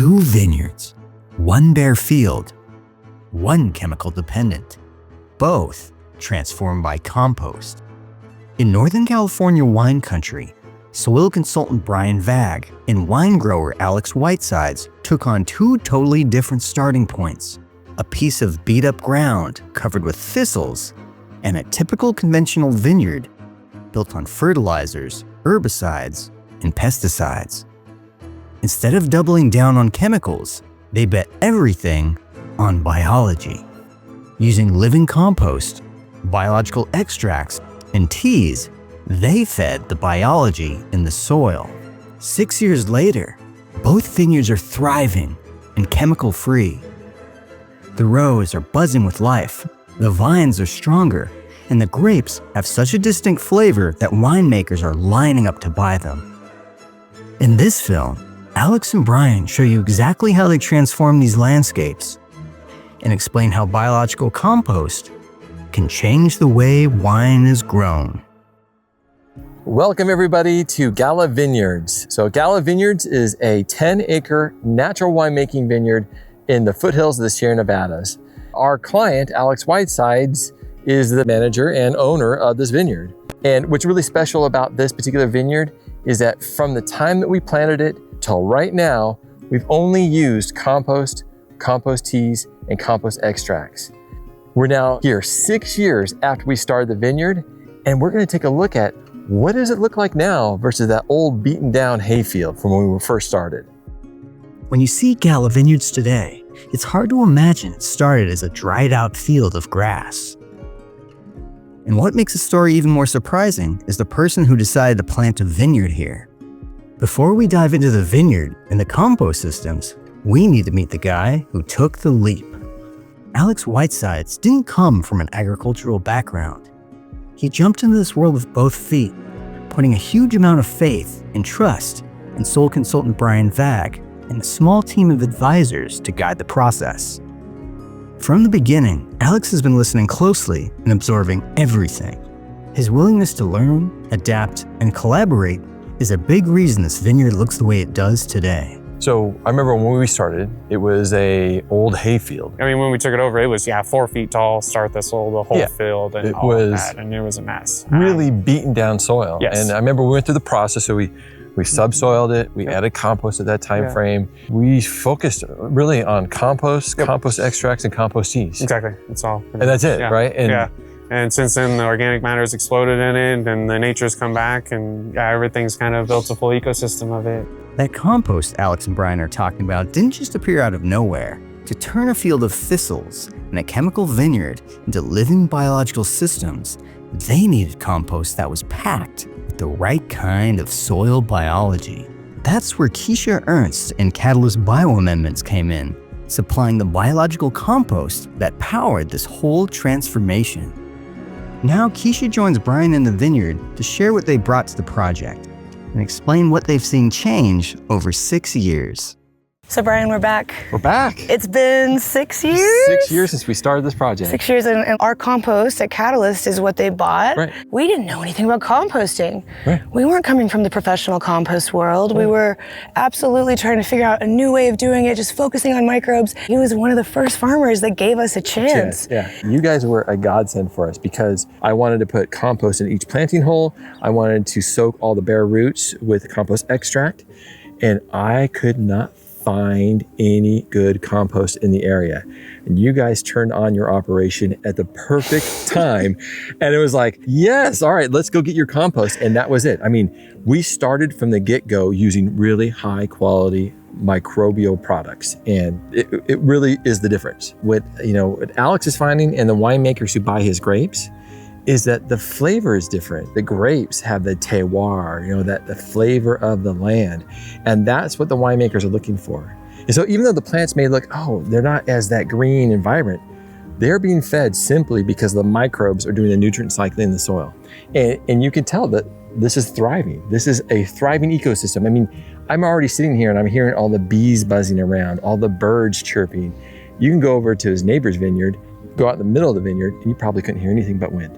2 vineyards, 1 bare field, 1 chemical dependent, both transformed by compost. In Northern California wine country, soil consultant Brian Vagg and wine grower Alex Whitesides took on 2 totally different starting points: a piece of beat-up ground covered with thistles and a typical conventional vineyard built on fertilizers, herbicides, and pesticides. Instead of doubling down on chemicals, they bet everything on biology. Using living compost, biological extracts, and teas, they fed the biology in the soil. 6 years later, both vineyards are thriving and chemical-free. The rows are buzzing with life, the vines are stronger, and the grapes have such a distinct flavor that winemakers are lining up to buy them. In this film, Alex and Brian show you exactly how they transform these landscapes and explain how biological compost can change the way wine is grown. Welcome everybody to Galla Vineyards. So Galla Vineyards is a 10-acre natural winemaking vineyard in the foothills of the Sierra Nevadas. Our client, Alex Whitesides, is the manager and owner of this vineyard. And what's really special about this particular vineyard is that from the time that we planted it till right now, we've only used compost, compost teas, and compost extracts. We're now here 6 years after we started the vineyard, and we're gonna take a look at what does it look like now versus that old beaten down hayfield from when we first started. When you see Galla Vineyards today, it's hard to imagine it started as a dried out field of grass. And what makes the story even more surprising is the person who decided to plant a vineyard here. Before we dive into the vineyard and the compost systems, we need to meet the guy who took the leap. Alex Whitesides didn't come from an agricultural background. He jumped into this world with both feet, putting a huge amount of faith and trust in soil consultant Brian Vagg and a small team of advisors to guide the process. From the beginning, Alex has been listening closely and absorbing everything. His willingness to learn, adapt, and collaborate is a big reason this vineyard looks the way it does today. So I remember when we started, it was a old hayfield. I mean, when we took it over, it was 4 feet tall, star thistle, the whole field, and all of that, and it was a mess. Really beaten down soil. Yes. And I remember we went through the process, so we subsoiled it, we added compost at that time frame. We focused really on compost, compost extracts, and compost teas. Exactly, that's all. And that's it, right? And and since then, the organic matter has exploded in it, and the nature's come back, and everything's kind of built a full ecosystem of it. That compost Alex and Brian are talking about didn't just appear out of nowhere. To turn a field of thistles and a chemical vineyard into living biological systems, they needed compost that was packed with the right kind of soil biology. That's where Keisha Ernst and Catalyst Bioamendments came in, supplying the biological compost that powered this whole transformation. Now Keisha joins Brian in the vineyard to share what they brought to the project and explain what they've seen change over 6 years. So Brian, we're back. we're back. It's been 6 years? 6 years since we started this project. 6 years, and our compost at Catalyst is what they bought. Right. We didn't know anything about composting. Right. We weren't coming from the professional compost world. We were absolutely trying to figure out a new way of doing it, just focusing on microbes. He was one of the first farmers that gave us a chance. Yeah, you guys were a godsend for us because I wanted to put compost in each planting hole. I wanted to soak all the bare roots with compost extract, and I could not find any good compost in the area. And you guys turned on your operation at the perfect time. And it was like, yes, all right, let's go get your compost. And that was it. I mean, we started from the get-go using really high quality microbial products. And it really is the difference. What Alex is finding and the winemakers who buy his grapes is that the flavor is different. The grapes have the terroir, that the flavor of the land. And that's what the winemakers are looking for. And so even though the plants may look, they're not as that green and vibrant, they're being fed simply because the microbes are doing the nutrient cycling in the soil. And you can tell that this is thriving. This is a thriving ecosystem. I mean, I'm already sitting here and I'm hearing all the bees buzzing around, all the birds chirping. You can go over to his neighbor's vineyard, go out in the middle of the vineyard, and you probably couldn't hear anything but wind.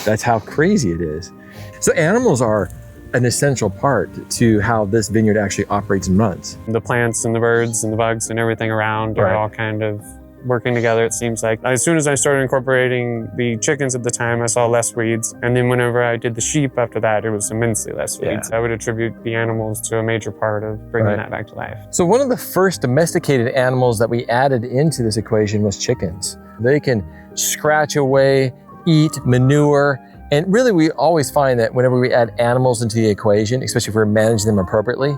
That's how crazy it is. So animals are an essential part to how this vineyard actually operates and runs. The plants and the birds and the bugs and everything around are all kind of working together, it seems like. As soon as I started incorporating the chickens at the time, I saw less weeds. And then whenever I did the sheep after that, it was immensely less weeds. I would attribute the animals to a major part of bringing that back to life. So one of the first domesticated animals that we added into this equation was chickens. They can scratch away, eat, manure, and really we always find that whenever we add animals into the equation, especially if we're managing them appropriately,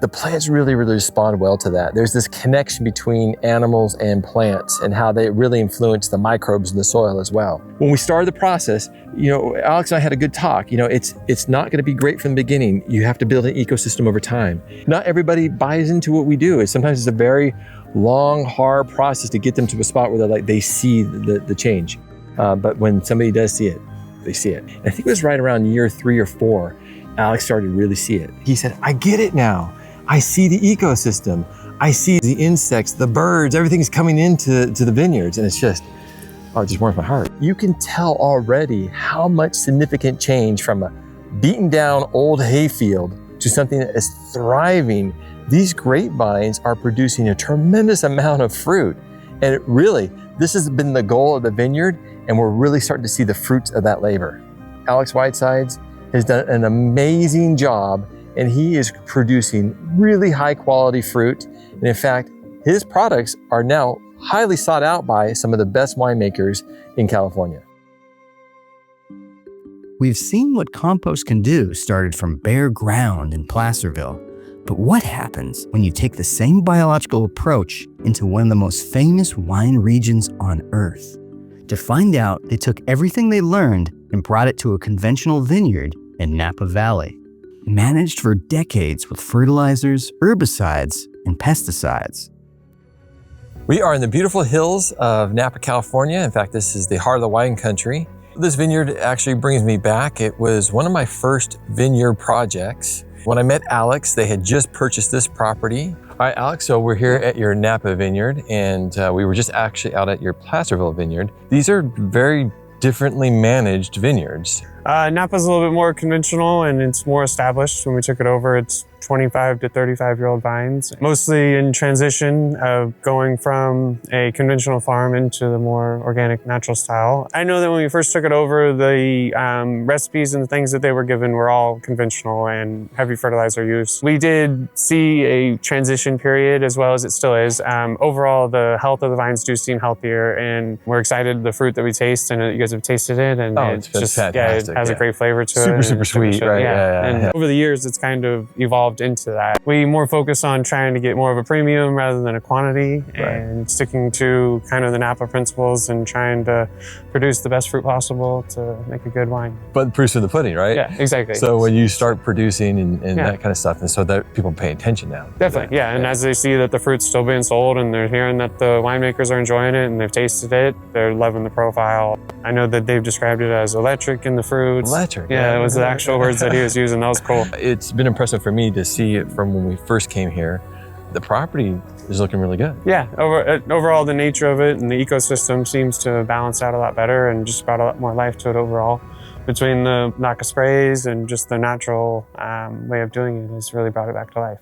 the plants really respond well to that. There's this connection between animals and plants and how they really influence the microbes in the soil as well. When we started the process, Alex and I had a good talk. It's not gonna be great from the beginning. You have to build an ecosystem over time. Not everybody buys into what we do. Sometimes it's a very long, hard process to get them to a spot where they see the change. But when somebody does see it, they see it. And I think it was right around year 3 or 4, Alex started to really see it. He said, I get it now. I see the ecosystem. I see the insects, the birds, everything's coming into the vineyards. And it's just, it just warms my heart. You can tell already how much significant change from a beaten down old hayfield to something that is thriving. These grapevines are producing a tremendous amount of fruit. And this has been the goal of the vineyard, and we're really starting to see the fruits of that labor. Alex Whitesides has done an amazing job, and he is producing really high quality fruit. And in fact, his products are now highly sought out by some of the best winemakers in California. We've seen what compost can do started from bare ground in Placerville. But what happens when you take the same biological approach into one of the most famous wine regions on Earth? To find out, they took everything they learned and brought it to a conventional vineyard in Napa Valley, managed for decades with fertilizers, herbicides, and pesticides. We are in the beautiful hills of Napa, California. In fact, this is the heart of the wine country. This vineyard actually brings me back. It was one of my first vineyard projects. When I met Alex, they had just purchased this property. All right, Alex, so we're here at your Napa Vineyard, and we were just actually out at your Placerville Vineyard. These are very differently managed vineyards. Napa's a little bit more conventional and it's more established. When we took it over, it's 25 to 35-year-old vines, mostly in transition of going from a conventional farm into the more organic, natural style. I know that when we first took it over, the recipes and the things that they were given were all conventional and heavy fertilizer use. We did see a transition period, as well as it still is. Overall, the health of the vines do seem healthier, and we're excited the fruit that we taste, and you guys have tasted it, and it's just fantastic. It has a great flavor to it. Super sweet, right? And over the years, it's kind of evolved into that. We more focus on trying to get more of a premium rather than a quantity, and sticking to kind of the Napa principles and trying to produce the best fruit possible to make a good wine. But the proof's in the pudding, right? Yeah, exactly. So when you start producing and that kind of stuff, and so that people pay attention now. Definitely, and as they see that the fruit's still being sold and they're hearing that the winemakers are enjoying it and they've tasted it, they're loving the profile. I know that they've described it as electric in the fruits. Electric. Yeah, it was the actual words that he was using. That was cool. It's been impressive for me to see it from when we first came here. The property is looking really good. Yeah, overall the nature of it and the ecosystem seems to balance out a lot better and just brought a lot more life to it overall. Between the lack of sprays and just the natural way of doing it has really brought it back to life.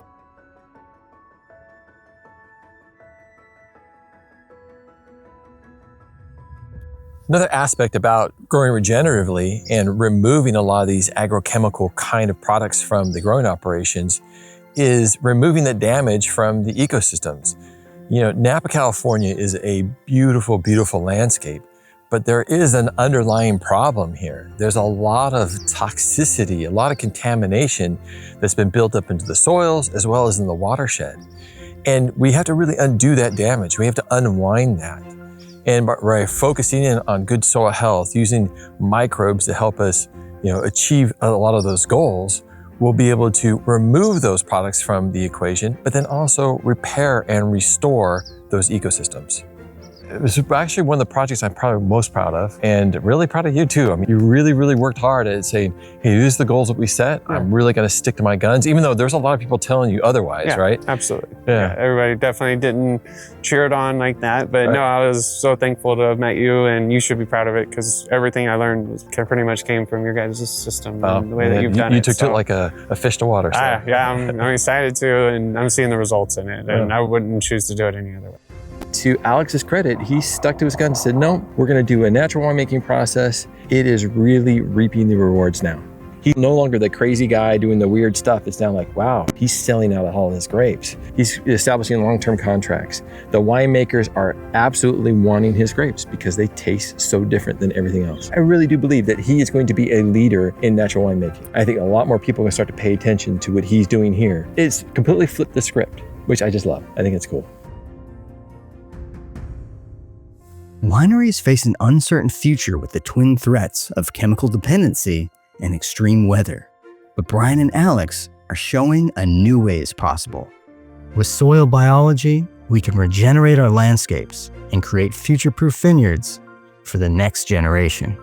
Another aspect about growing regeneratively and removing a lot of these agrochemical kind of products from the growing operations is removing the damage from the ecosystems. You know, Napa, California is a beautiful, beautiful landscape, but there is an underlying problem here. There's a lot of toxicity, a lot of contamination that's been built up into the soils as well as in the watershed. And we have to really undo that damage. We have to unwind that. And by focusing in on good soil health, using microbes to help us, achieve a lot of those goals, we'll be able to remove those products from the equation, but then also repair and restore those ecosystems. It was actually one of the projects I'm probably most proud of, and really proud of you too. I mean, you really, really worked hard at saying, hey, these are the goals that we set. I'm really going to stick to my guns, even though there's a lot of people telling you otherwise, right? Absolutely. Yeah. Everybody definitely didn't cheer it on like that, but no, I was so thankful to have met you, and you should be proud of it because everything I learned pretty much came from your guys' system and the way that you've done it. You took to it like a fish to water. So. Yeah, I'm excited too, and I'm seeing the results in it, and I wouldn't choose to do it any other way. To Alex's credit, he stuck to his guns and said, no, we're going to do a natural winemaking process. It is really reaping the rewards now. He's no longer the crazy guy doing the weird stuff. It's now like, wow, he's selling out all his grapes. He's establishing long-term contracts. The winemakers are absolutely wanting his grapes because they taste so different than everything else. I really do believe that he is going to be a leader in natural winemaking. I think a lot more people are going to start to pay attention to what he's doing here. It's completely flipped the script, which I just love. I think it's cool. Wineries face an uncertain future with the twin threats of chemical dependency and extreme weather. But Brian and Alex are showing a new way is possible. With soil biology, we can regenerate our landscapes and create future-proof vineyards for the next generation.